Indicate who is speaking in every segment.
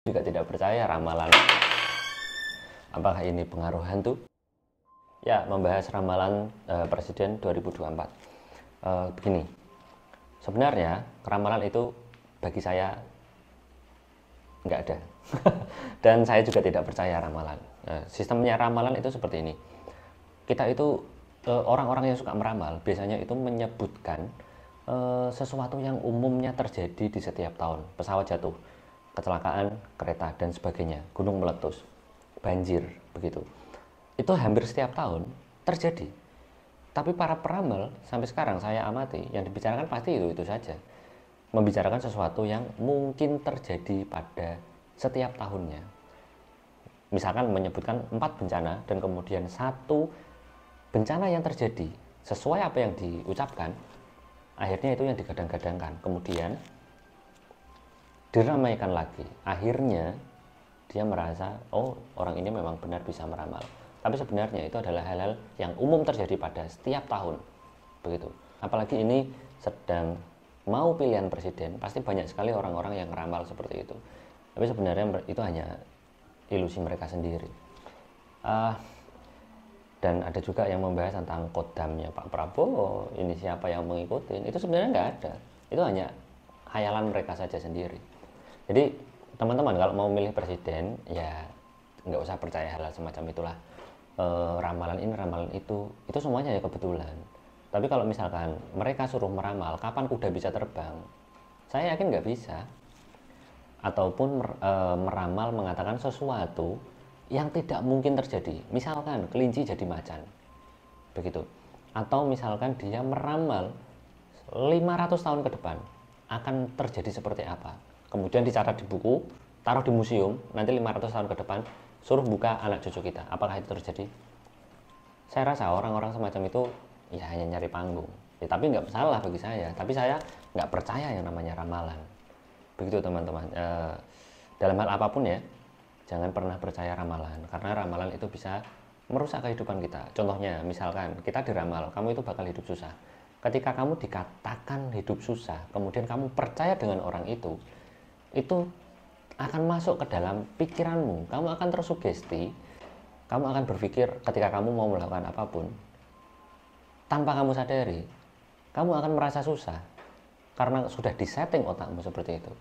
Speaker 1: juga tidak percaya ramalan. Apakah ini pengaruh hantu? Ya, membahas ramalan Presiden 2024. Begini, sebenarnya ramalan itu bagi saya nggak ada. Dan saya juga tidak percaya ramalan. Sistemnya ramalan itu seperti ini. Kita itu, orang-orang yang suka meramal, biasanya itu menyebutkan sesuatu yang umumnya terjadi di setiap tahun. Pesawat jatuh, kecelakaan kereta dan sebagainya, gunung meletus, banjir, begitu. Itu hampir setiap tahun terjadi. Tapi para peramal sampai sekarang saya amati, yang dibicarakan pasti itu saja. Membicarakan sesuatu yang mungkin terjadi pada setiap tahunnya. Misalkan menyebutkan 4 bencana dan kemudian 1 bencana yang terjadi sesuai apa yang diucapkan, akhirnya itu yang digadang-gadangkan, kemudian diramaikan lagi. Akhirnya dia merasa, oh, orang ini memang benar bisa meramal. Tapi sebenarnya itu adalah hal-hal yang umum terjadi pada setiap tahun, begitu. Apalagi ini sedang mau pilihan presiden, pasti banyak sekali orang-orang yang meramal seperti itu. Tapi sebenarnya itu hanya ilusi mereka sendiri. Dan ada juga yang membahas tentang kodamnya Pak Prabowo, ini siapa yang mengikuti. Itu sebenarnya nggak ada, itu hanya khayalan mereka saja sendiri. Jadi teman-teman kalau mau milih presiden, ya nggak usah percaya hal semacam itulah. Ramalan ini, ramalan itu semuanya ya kebetulan. Tapi kalau misalkan mereka suruh meramal kapan kuda bisa terbang, saya yakin nggak bisa. Ataupun meramal mengatakan sesuatu yang tidak mungkin terjadi, misalkan kelinci jadi macan, begitu. Atau misalkan dia meramal 500 tahun ke depan akan terjadi seperti apa, kemudian dicatat di buku, taruh di museum, nanti 500 tahun ke depan suruh buka anak cucu kita, apakah itu terjadi? Saya rasa orang-orang semacam itu ya hanya nyari panggung ya, tapi nggak salah bagi saya, tapi saya nggak percaya yang namanya ramalan, begitu teman-teman. Dalam hal apapun ya, jangan pernah percaya ramalan, karena ramalan itu bisa merusak kehidupan kita. Contohnya misalkan kita diramal kamu itu bakal hidup susah. Ketika kamu dikatakan hidup susah, kemudian kamu percaya dengan orang itu akan masuk ke dalam pikiranmu, kamu akan tersugesti, kamu akan berpikir ketika kamu mau melakukan apapun, tanpa kamu sadari, kamu akan merasa susah, karena sudah disetting otakmu seperti itu.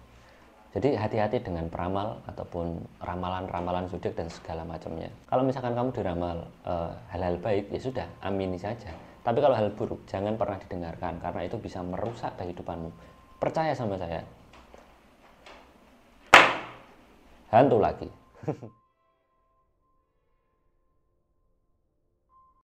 Speaker 1: Jadi hati-hati dengan peramal ataupun ramalan-ramalan zodiak dan segala macamnya. Kalau misalkan kamu diramal hal-hal baik, ya sudah, amini saja. Tapi kalau hal buruk, jangan pernah didengarkan, karena itu bisa merusak kehidupanmu. Percaya sama saya. Hantu lagi.